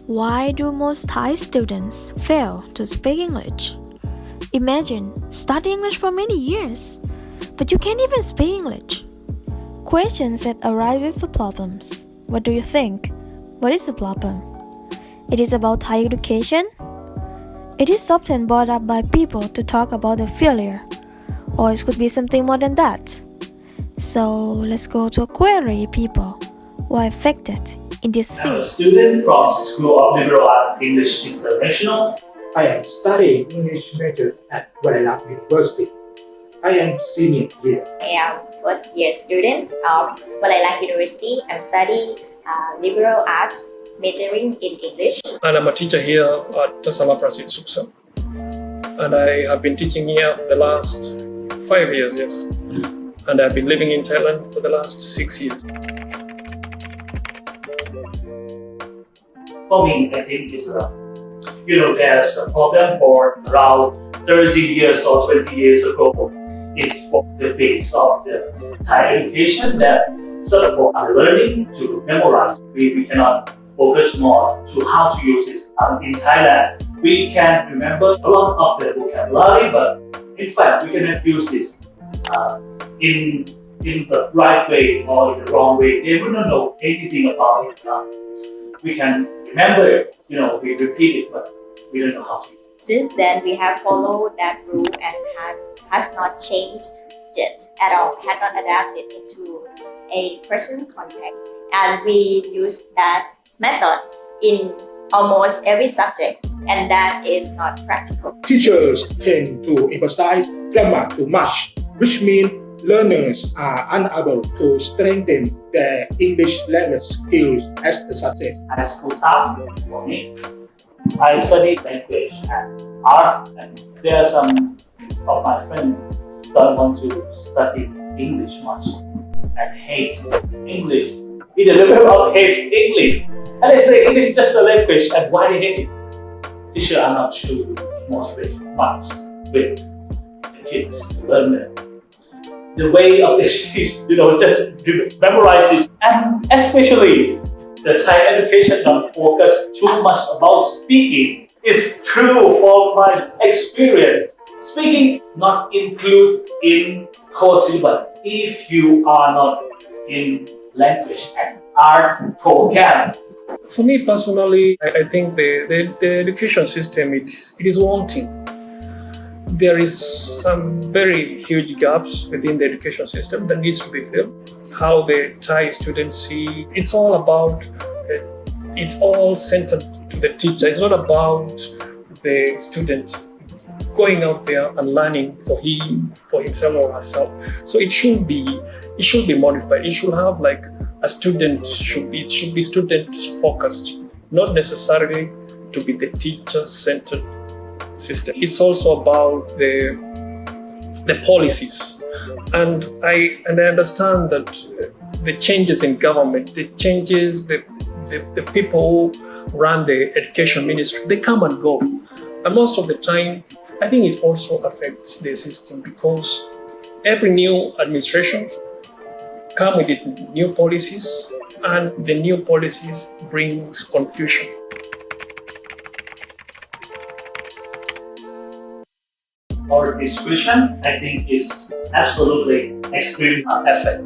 Why do most Thai students fail to speak English? Imagine studying English for many years, but you can't even speak English. Questions that arises the problems. What do you think? What is the problem? It is about Thai education? It is often brought up by people to talk about the failure, or it could be something more than that. So let's go to query people who are affected in this I'm a field. student from School of Liberal Arts English International. I am studying English major at Walayalak University. I am senior year. I am fourth year student of Walayalak University. I'm studying liberal arts, majoring in English. And I'm a teacher here at Tasala Prasit Suksa. And I have been teaching here for the last 5 years, yes. And I've been living in Thailand for the last 6 years. For me, I think it's there's a problem for around 30 years or 20 years ago. It's for the base of the Thai education that sort of for our learning to memorize. We cannot focus more to how to use it. In Thailand, we can remember a lot of the vocabulary, but in fact, we cannot use this in the right way or in the wrong way. They will not know anything about it. We can remember it, we repeat it, but we don't know how to use it. Since then, we have followed that rule and has not changed it at all, had not adapted into a present context. And we use that method in almost every subject, and that is not practical. Teachers tend to emphasize grammar too much, which means learners are unable to strengthen their English language skills as a success. At school time, for me, I studied language and art, and there are some of my friends don't want to study English much and hate English. In the level of hate English. And they say English is just a language, and why they hate it? Teacher are not sure motivate much with the kids to learn it. The way of this is, just memorize it. And especially the Thai education don't focus too much about speaking. It's true from my experience. Speaking not include in course syllabus if you are not in language and art program. For me personally, I think the education system, it is wanting. There is some very huge gaps within the education system that needs to be filled. How the Thai students see, it's all about, it's all centered to the teacher. It's not about the student going out there and learning for himself or herself. So it should be modified. It should have like a student it should be student focused, not necessarily to be the teacher centered system. It's also about the policies, and I understand that the changes in government, the people who run the education ministry, they come and go, and most of the time I think it also affects the system because every new administration come with new policies, and the new policies brings confusion. Our discussion, I think, is absolutely extreme effect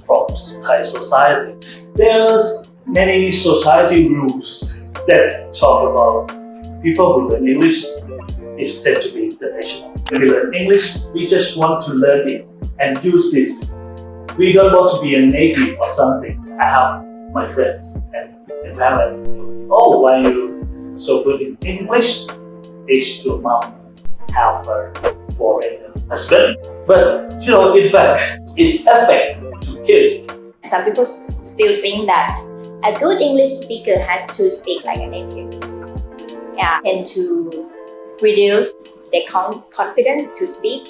from Thai society. There's many society rules that talk about people who learn English is tend to be international. When we learn English, we just want to learn it and use this. We don't want to be a native or something. I have my friends and parents. Oh, why are you so good in English? Is your mom have a foreign husband? But in fact, it's affect to kids. Some people still think that a good English speaker has to speak like a native. Tend to reduce their confidence to speak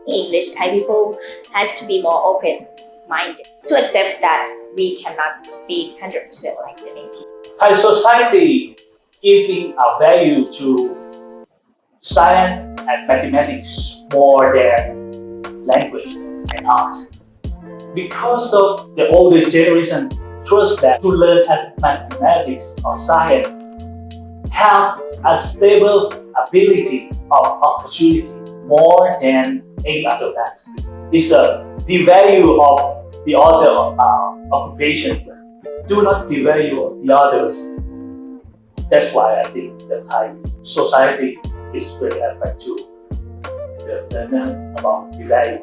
English. Thai people has to be more open-minded to accept that we cannot speak 100% like the native. Thai society giving a value to science and mathematics more than language and art. Because of the oldest generation, trust that to learn mathematics or science have a stable ability or opportunity more than any other task. It's the value of the other occupation. Do not devalue the others. That's why I think the Thai society is very affected to the learning about the value.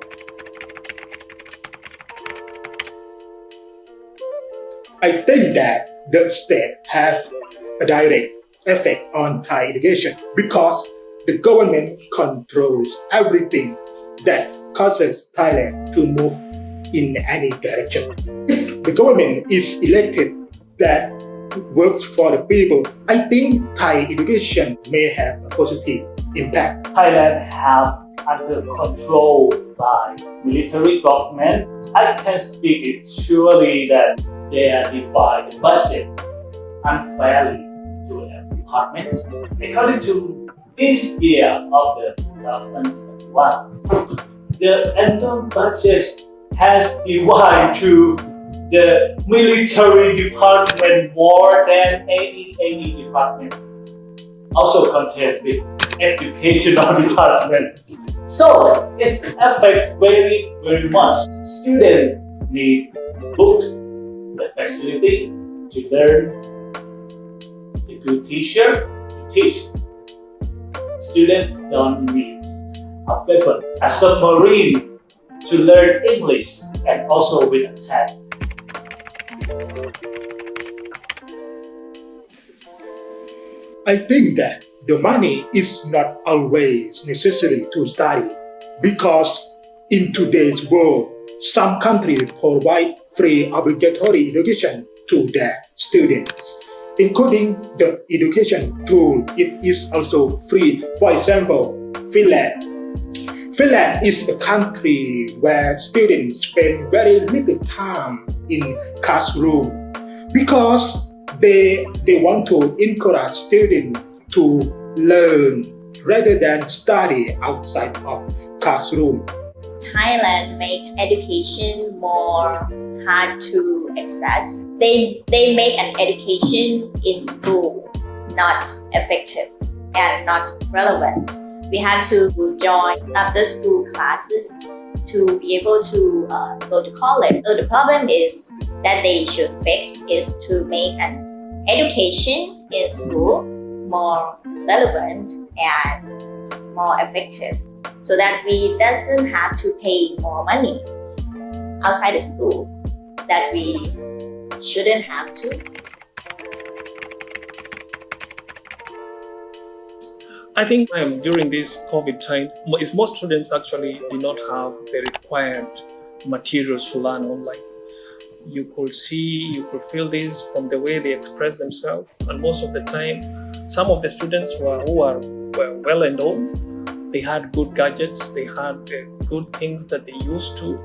I think that the state has a direct effect on Thai education because the government controls everything that causes Thailand to move in any direction. If the government is elected that works for the people, I think Thai education may have a positive impact. Thailand have under control by military government. I can speak it surely that they are divide the budget unfairly to every department. According to this year of the 2021, the annual budget has divided to the military department more than any department. Also contained with educational department. So it's affect very much. Students need books, the facility to learn, the good teacher to teach. Students don't need a weapon, a submarine to learn English and also with a tag. I think that the money is not always necessary to study because in today's world, some countries provide free obligatory education to their students, including the education tool. It is also free. For example, Finland. Finland is a country where students spend very little time in classroom because they want to encourage students to learn rather than study outside of classroom. Thailand made education more hard to access. They make an education in school not effective and not relevant. We had to join after school classes to be able to go to college. So the problem is that they should fix is to make an education in school more relevant and more effective so that we doesn't have to pay more money outside the school that we shouldn't have to. I think during this COVID time, most students actually did not have the required materials to learn online. You could feel this from the way they express themselves, and most of the time, some of the students who were well and old, they had good gadgets, they had good things that they used to,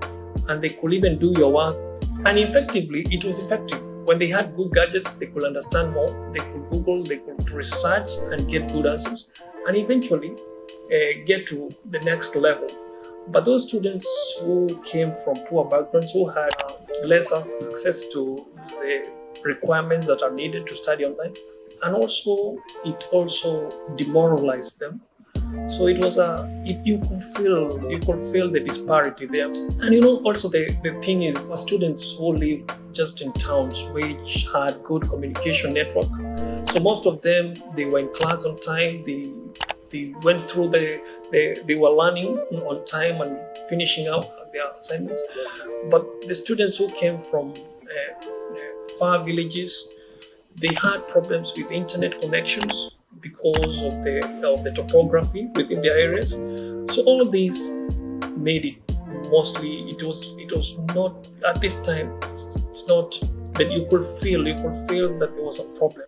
and they could even do your work. And effectively, it was effective. When they had good gadgets, they could understand more, they could Google, they could research and get good answers, and eventually get to the next level. But those students who came from poor backgrounds, who had less access to the requirements that are needed to study online, and also it also demoralized them. So it was you could feel the disparity there. And also the thing is, students who live just in towns which had good communication network. So most of them, they were in class on time. They went through they were learning on time and finishing up their assignments. But the students who came from far villages, they had problems with internet connections because of the topography within their areas. So all of these made it mostly. It was not at this time. It's not that you could feel that there was a problem.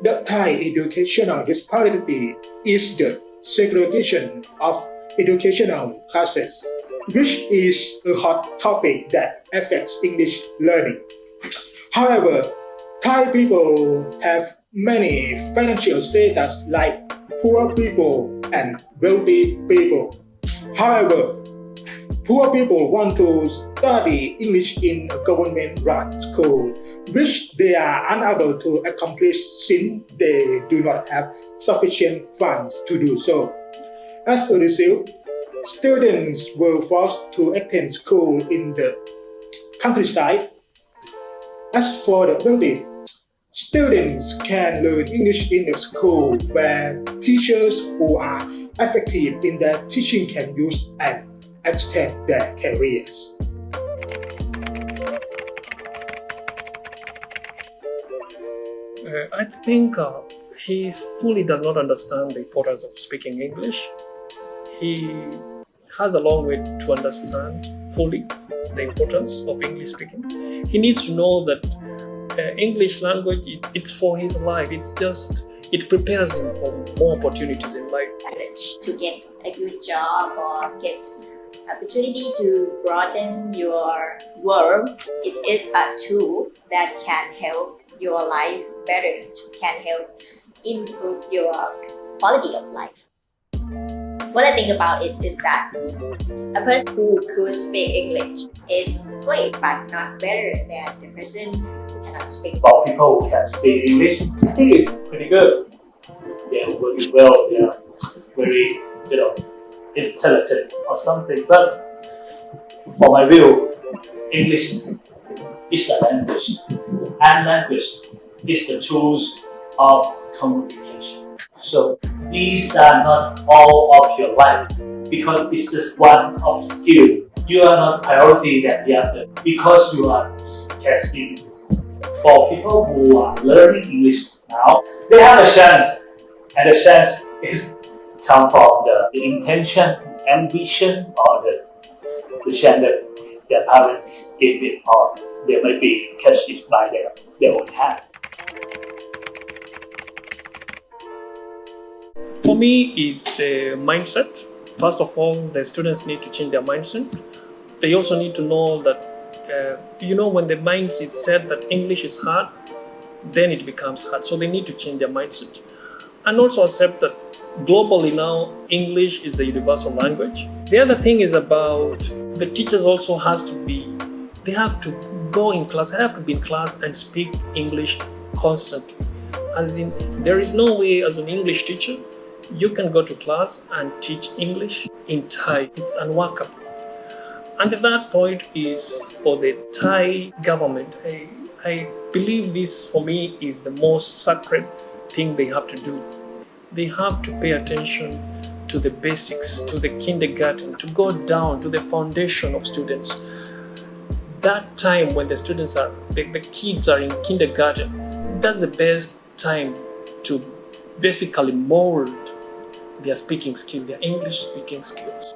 The Thai educational disparity is the segregation of educational classes, which is a hot topic that affects English learning. However, Thai people have many financial status like poor people and wealthy people. However, Poor people want to study English in a government-run school, which they are unable to accomplish since they do not have sufficient funds to do so. As a result, students were forced to attend school in the countryside. As for the wealthy, students can learn English in a school where teachers who are effective in their teaching can use and extend their careers. I think he fully does not understand the importance of speaking English. He has a long way to understand fully the importance of English speaking. He needs to know that English language, it's for his life. It prepares him for more opportunities in life. Manage to get a good job or get opportunity to broaden your world. It is a tool that can help your life better, can help improve your quality of life. What I think about it is that a person who could speak English is great, but not better than the person who cannot speak. About people who can speak English, I think it's pretty good. They're working well, they're very, intelligent or something. But for my view, English is a language, and language is the tools of communication. So these are not all of your life, because it's just one of skill. You are not priority than the other because you can speak English. For people who are learning English now, they have a chance, and the chance is come from the intention, ambition, or the chance that their parents gave it, or they might be catched it by their own hand. For me, it's the mindset. First of all, the students need to change their mindset. They also need to know that, when the mind is set that English is hard, then it becomes hard. So they need to change their mindset. And also accept that globally now, English is the universal language. The other thing is about the teachers also they have to go in class, they have to be in class and speak English constantly. As in, there is no way as an English teacher you can go to class and teach English in Thai. It's unworkable. And the third point is for the Thai government. I believe this, for me, is the most sacred thing they have to do. They have to pay attention to the basics, to the kindergarten, to go down to the foundation of students. That time when the kids are in kindergarten, that's the best time to basically mold their speaking skill, their English speaking skills.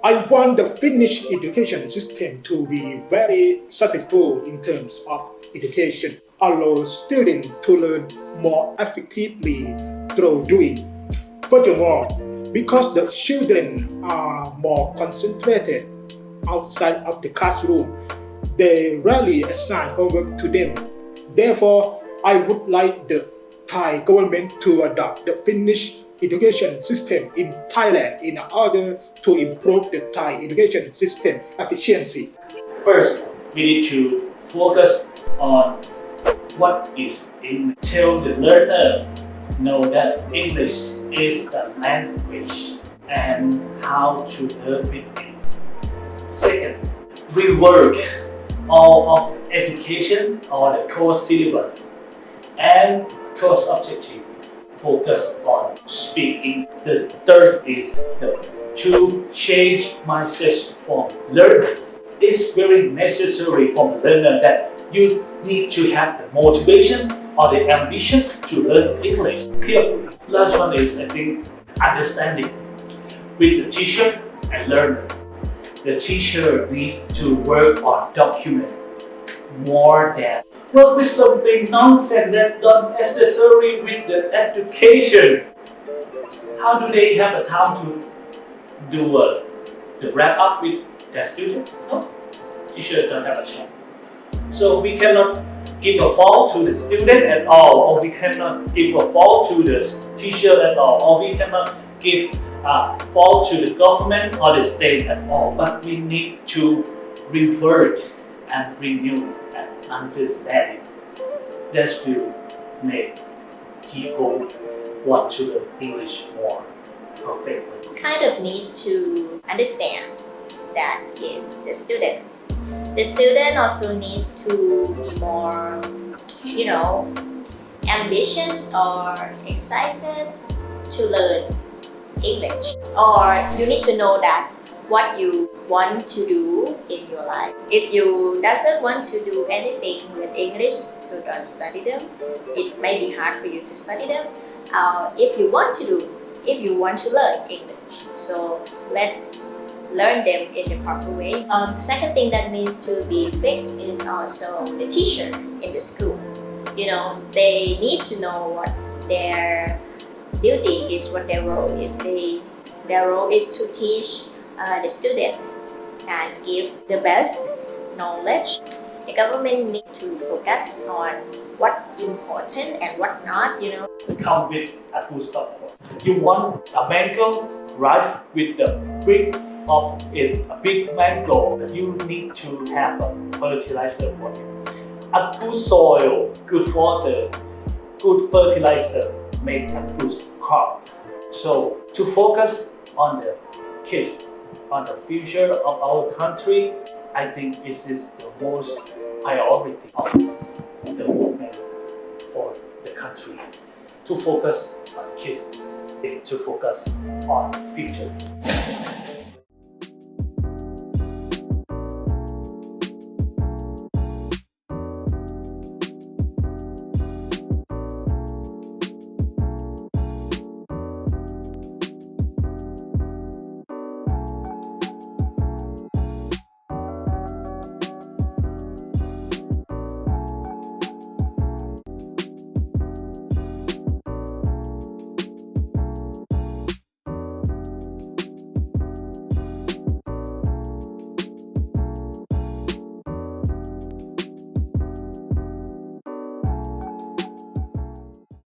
I want the Finnish education system to be very successful in terms of education, allow students to learn more effectively through doing. Furthermore, because the children are more concentrated outside of the classroom, they rarely assign homework to them. Therefore, I would like the Thai government to adopt the Finnish education system in Thailand in order to improve the Thai education system efficiency. First, we need to focus on what is English. Tell the learner know that English is a language and how to learn with it. Second, rework all of education or the course syllabus and course objective. Focus on speaking. The third is to change mindset from learners. It's very necessary for the learner that you need to have the motivation or the ambition to learn English carefully. Last one is, I think, understanding with the teacher and learner. The teacher needs to work on document more than work with something nonsense that not necessary with the education. How do they have the time to do the wrap up with their student? No, teacher don't have a chance. So we cannot give a fault to the student at all, or we cannot give a fault to the teacher at all, or we cannot give fall to the government or the state at all, but we need to revert and renew and understand it. This will make people want to learn English more perfectly. Kind of need to understand that is the student. The student also needs to be more, ambitious or excited to learn English. Or you need to know that what you want to do in your life. If you doesn't want to do anything with English, so don't study them. It may be hard for you to study them. If you want to learn English, so let's learn them in the proper way. The second thing that needs to be fixed is also the teacher in the school. They need to know what their duty is, what their role is. Their role is to teach the student and give the best knowledge. The government needs to focus on what important and what not. Come with a good support. You want a mango, right? With the big of it, a big mango, you need to have a fertilizer for it. A good soil, good water, good fertilizer make a good crop. So to focus on the kids, on the future of our country, I think this is the most priority of the movement for the country. To focus on kids, to focus on future.